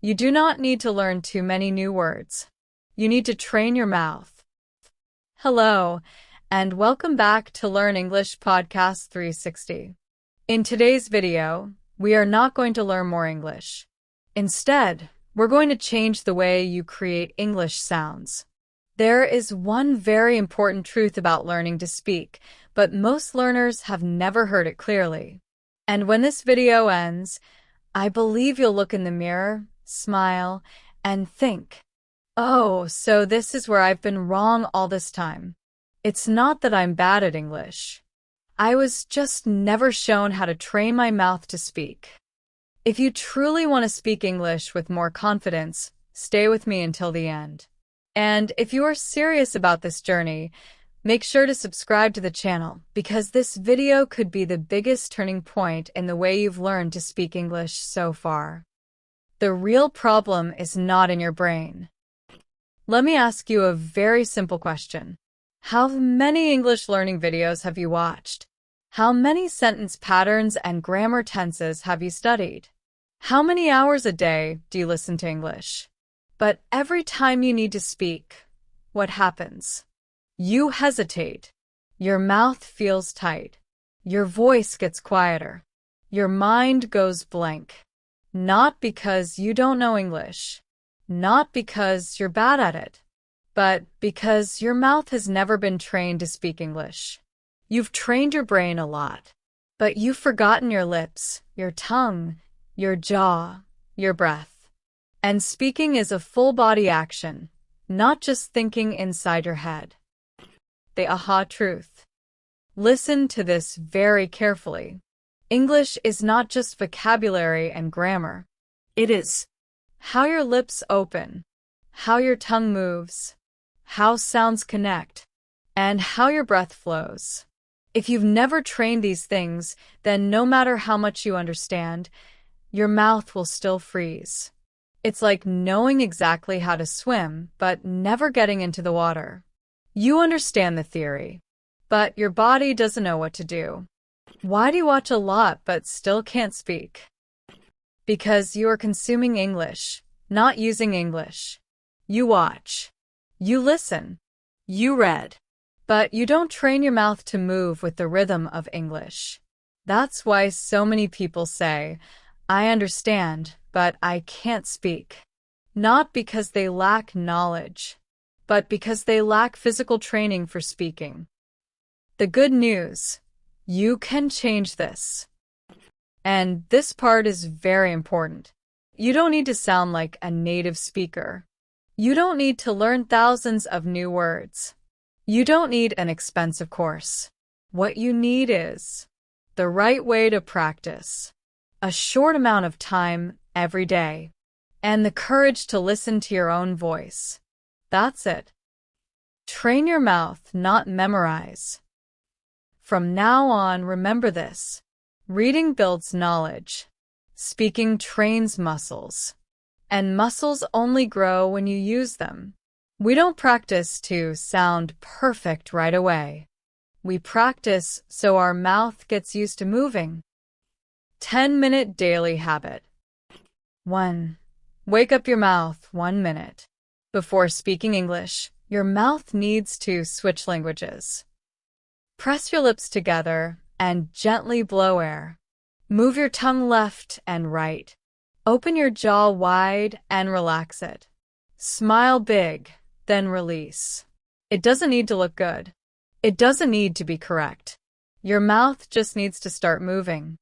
You do not need to learn too many new words. You need to train your mouth. Hello, and welcome back to Learn English Podcast 360. In today's video, we are not going to learn more English. Instead, we're going to change the way you create English sounds. There is one very important truth about learning to speak, but most learners have never heard it clearly. And when this video ends, I believe you'll look in the mirror, smile, and think, "Oh, so this is where I've been wrong all this time. It's not that I'm bad at English. I was just never shown how to train my mouth to speak." If you truly want to speak English with more confidence, stay with me until the end. And if you are serious about this journey, make sure to subscribe to the channel because this video could be the biggest turning point in the way you've learned to speak English so far. The real problem is not in your brain. Let me ask you a very simple question. How many English learning videos have you watched? How many sentence patterns and grammar tenses have you studied? How many hours a day do you listen to English? But every time you need to speak, what happens? You hesitate. Your mouth feels tight. Your voice gets quieter. Your mind goes blank. Not because you don't know English, not because you're bad at it, but because your mouth has never been trained to speak English. You've trained your brain a lot, but you've forgotten your lips, your tongue, your jaw, your breath. And speaking is a full-body action, not just thinking inside your head. The aha truth. Listen to this very carefully. English is not just vocabulary and grammar. It is how your lips open, how your tongue moves, how sounds connect, and how your breath flows. If you've never trained these things, then no matter how much you understand, your mouth will still freeze. It's like knowing exactly how to swim, but never getting into the water. You understand the theory, but your body doesn't know what to do. Why do you watch a lot but still can't speak? Because you are consuming English, not using English. You watch. You listen. You read. But you don't train your mouth to move with the rhythm of English. That's why so many people say, "I understand, but I can't speak." Not because they lack knowledge, but because they lack physical training for speaking. The good news, you can change this. And this part is very important. You don't need to sound like a native speaker. You don't need to learn thousands of new words. You don't need an expensive course. What you need is the right way to practice, a short amount of time every day, and the courage to listen to your own voice. That's it. Train your mouth, not memorize. From now on, remember this. Reading builds knowledge. Speaking trains muscles. And muscles only grow when you use them. We don't practice to sound perfect right away. We practice so our mouth gets used to moving. 10-minute daily habit. 1. Wake up your mouth 1 minute. Before speaking English, your mouth needs to switch languages. Press your lips together and gently blow air. Move your tongue left and right. Open your jaw wide and relax it. Smile big, then release. It doesn't need to look good. It doesn't need to be correct. Your mouth just needs to start moving.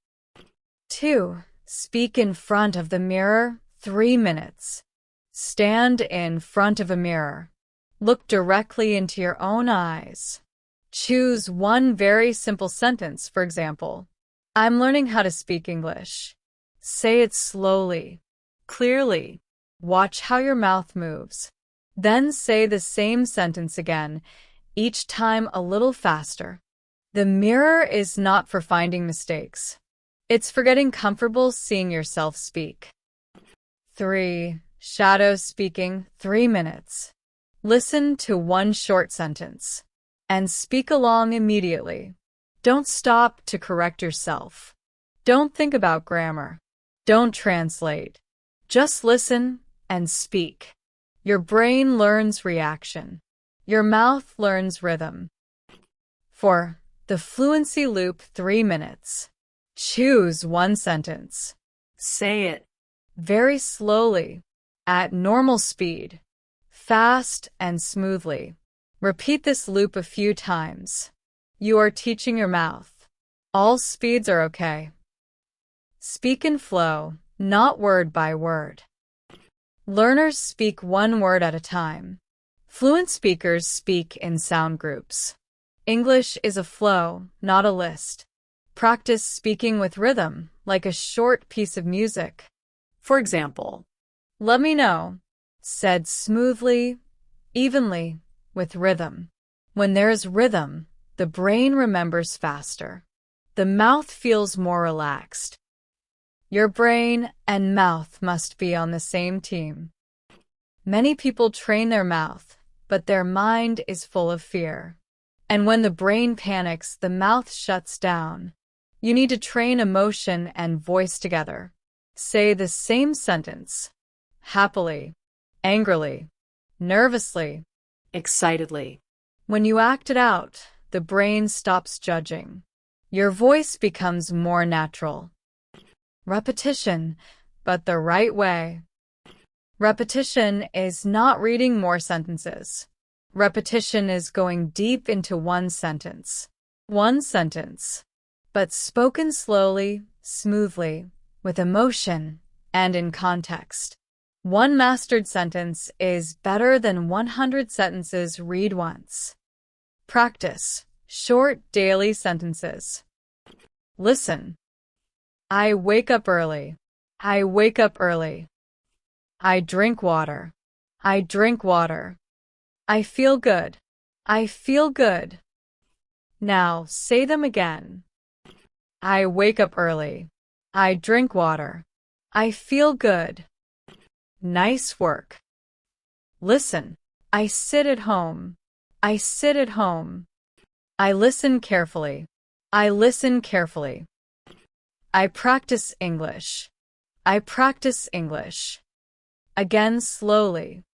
2. Speak in front of the mirror 3 minutes. Stand in front of a mirror. Look directly into your own eyes. Choose one very simple sentence, for example, "I'm learning how to speak English." Say it slowly, clearly. Watch how your mouth moves. Then say the same sentence again, each time a little faster. The mirror is not for finding mistakes. It's for getting comfortable seeing yourself speak. 3. Shadow speaking 3 minutes. Listen to one short sentence and speak along immediately. Don't stop to correct yourself. Don't think about grammar. Don't translate. Just listen and speak. Your brain learns reaction. Your mouth learns rhythm. For the fluency loop 3 minutes. Choose one sentence. Say it. Very slowly, at normal speed, fast and smoothly. Repeat this loop a few times. You are teaching your mouth. All speeds are okay. Speak in flow, not word by word. Learners speak one word at a time. Fluent speakers speak in sound groups. English is a flow, not a list. Practice speaking with rhythm, like a short piece of music. For example, Let me know, said smoothly, evenly, with rhythm. When there is rhythm, the brain remembers faster. The mouth feels more relaxed. Your brain and mouth must be on the same team. Many people train their mouth, but their mind is full of fear. And when the brain panics, the mouth shuts down. You need to train emotion and voice together. Say the same sentence. Happily, angrily, nervously, excitedly. When you act it out, the brain stops judging. Your voice becomes more natural. Repetition, but the right way. Repetition is not reading more sentences. Repetition is going deep into one sentence. One sentence, but spoken slowly, smoothly, with emotion, and in context. One mastered sentence is better than 100 sentences read once. Practice short daily sentences. Listen. I wake up early. I wake up early. I drink water. I drink water. I feel good. I feel good. Now say them again. I wake up early. I drink water. I feel good. Nice work. Listen. I sit at home. I sit at home. I listen carefully. I listen carefully. I practice English. I practice English. Again slowly.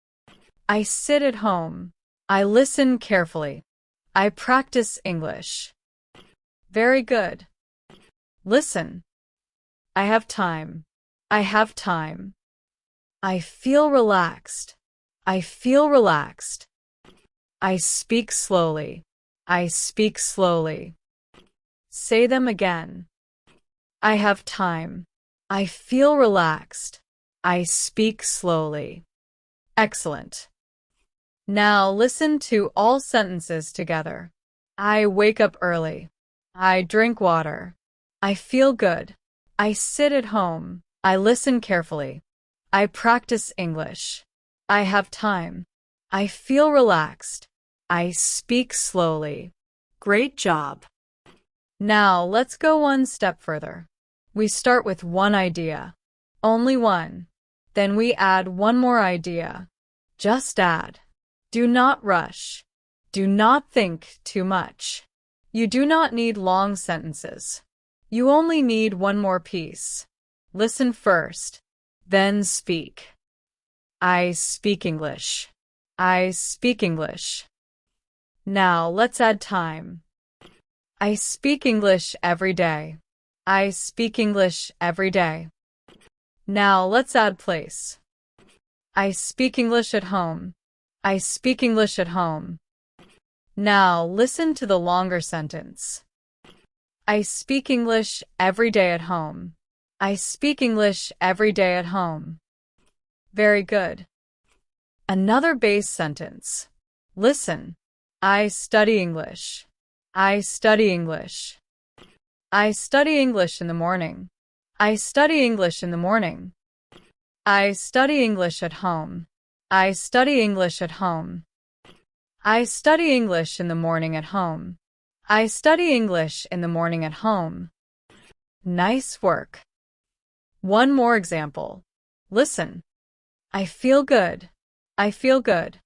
I sit at home. I listen carefully. I practice English. Very good. Listen. I have time. I have time. I feel relaxed. I feel relaxed. I speak slowly. I speak slowly. Say them again. I have time. I feel relaxed. I speak slowly. Excellent. Now listen to all sentences together. I wake up early. I drink water. I feel good. I sit at home. I listen carefully. I practice English. I have time. I feel relaxed. I speak slowly. Great job. Now let's go one step further. We start with one idea. Only one. Then we add one more idea. Just add. Do not rush. Do not think too much. You do not need long sentences. You only need one more piece. Listen first, then speak. I speak English. I speak English. Now let's add time. I speak English every day. I speak English every day. Now let's add place. I speak English at home. I speak English at home. Now listen to the longer sentence. I speak English every day at home. I speak English every day at home. Very good. Another base sentence. Listen. I study English. I study English. I study English in the morning. I study English in the morning. I study English at home. I study English at home. I study English in the morning at home. I study English in the morning at home. Nice work. One more example. Listen. I feel good. I feel good.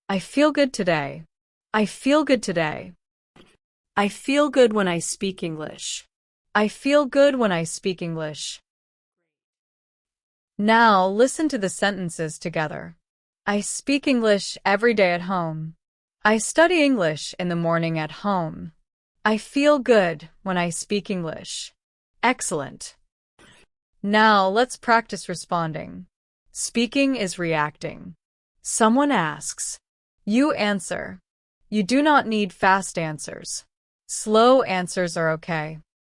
I feel good today. I feel good today. I feel good when I speak English. I feel good when I speak English. Now listen to the sentences together. I speak English every day at home. I study English in the morning at home. I feel good when I speak English. Excellent. Now let's practice responding. Speaking is reacting. Someone asks. You answer. You do not need fast answers. Slow answers are okay.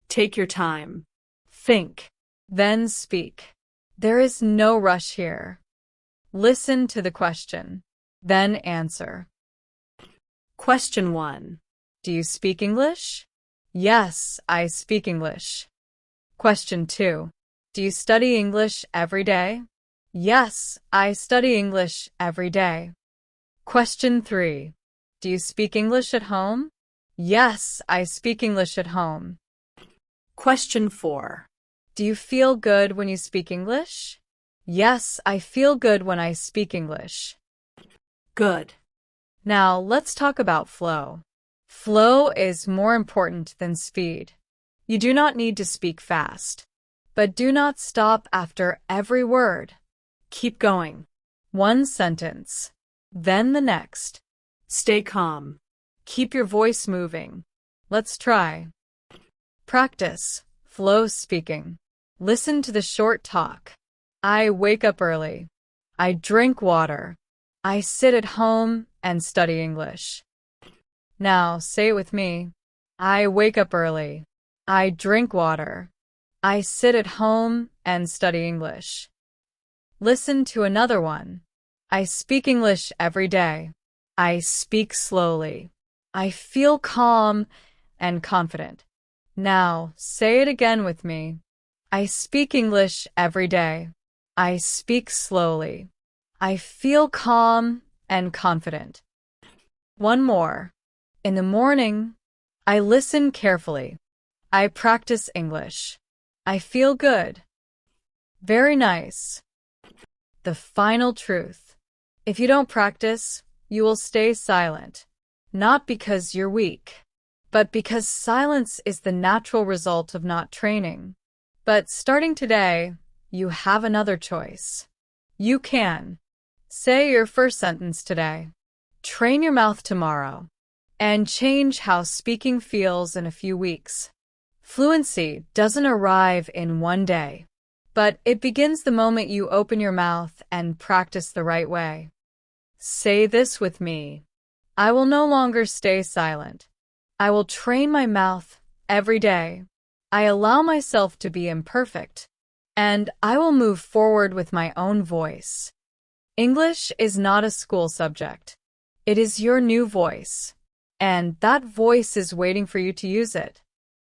Take your time. Think, then speak. There is no rush here. Listen to the question, then answer. Question 1. Do you speak English? Yes, I speak English. Question 2. Do you study English every day? Yes, I study English every day. Question 3. Do you speak English at home? Yes, I speak English at home. Question 4. Do you feel good when you speak English? Yes, I feel good when I speak English. Good. Now let's talk about flow. Flow is more important than speed. You do not need to speak fast, but do not stop after every word. Keep going. One sentence, then the next. Stay calm. Keep your voice moving. Let's try. Practice flow speaking. Listen to the short talk. I wake up early. I drink water. I sit at home and study English. Now say it with me. I wake up early. I drink water. I sit at home and study English. Listen to another one. I speak English every day. I speak slowly. I feel calm and confident. Now say it again with me. I speak English every day. I speak slowly. I feel calm and confident. One more. In the morning, I listen carefully. I practice English. I feel good. Very nice. The final truth. If you don't practice, you will stay silent. Not because you're weak, but because silence is the natural result of not training. But starting today, you have another choice. You can say your first sentence today, train your mouth tomorrow, and change how speaking feels in a few weeks. Fluency doesn't arrive in one day, but it begins the moment you open your mouth and practice the right way. Say this with me. I will no longer stay silent. I will train my mouth every day. I allow myself to be imperfect, and I will move forward with my own voice. English is not a school subject. It is your new voice, and that voice is waiting for you to use it.